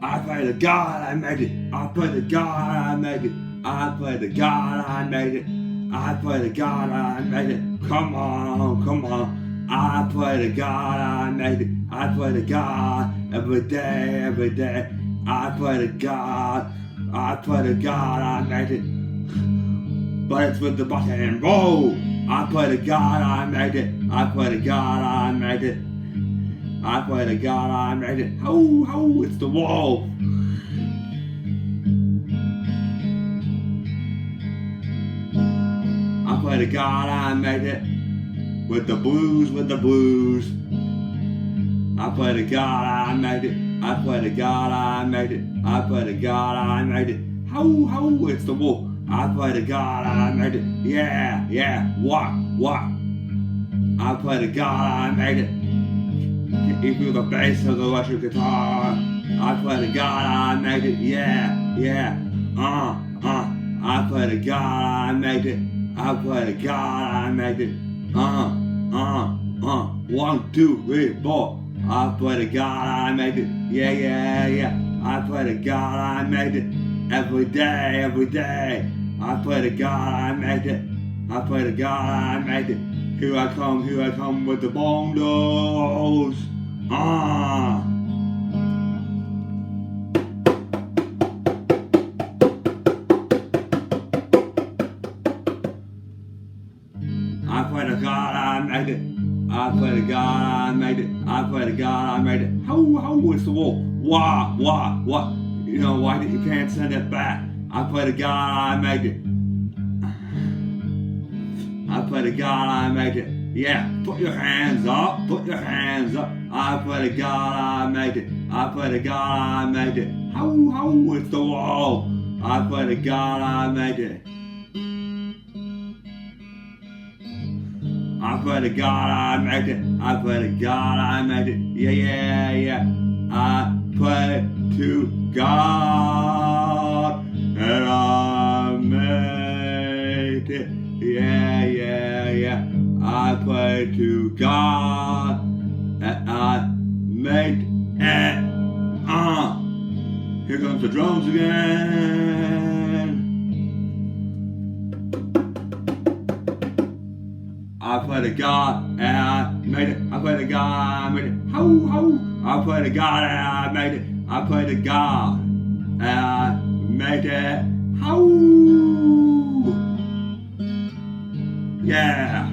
I pray to God I made it. I pray to God I made it. I pray to God I made it. I pray to God I made it. Come on, come on. I pray to God I made it. I pray to God every day, every day. I pray to God. I pray to God I made it. But it's with the button and roll. I pray to God I made it. I pray to God I made it. I pray to God I made it. Ho, ho, it's the wall. I pray to God I made it. With the blues, with the blues. I pray to God I made it. I pray to God I made it. I pray to God I made it. Ho, ho, it's the wall. I pray to God I made it. Yeah, yeah, what? I pray to God I made it. You feel the bass of the electric guitar. I pray to God I made it. Yeah, yeah, I pray to God I made it. I pray to God I made it. 1, 2, 3, 4. I pray to God I made it. Yeah, yeah, yeah. I pray to God I made it. Every day, every day. I pray to God I made it. I pray to God I made it. Here I come with the bongos. I pray to God I made it. I pray to God I made it. I pray to God I made it. How is the wall? What? You know why you can't send it back? I pray to God I made it. I pray to God I made it. Yeah, put your hands up, put your hands up. I pray to God I made it. I pray to God I made it. How is the wall? I pray to God I made it. I pray to God I made it. I pray to God I made it. Yeah, yeah, yeah. I pray to God and I made it. Yeah, yeah, yeah. I pray to God and I made it. Here comes the drums again. I pray to God and I made it. I pray to God and I made it. Ho. I pray to God and I made it. I pray to God and I made it. Ho. Yeah.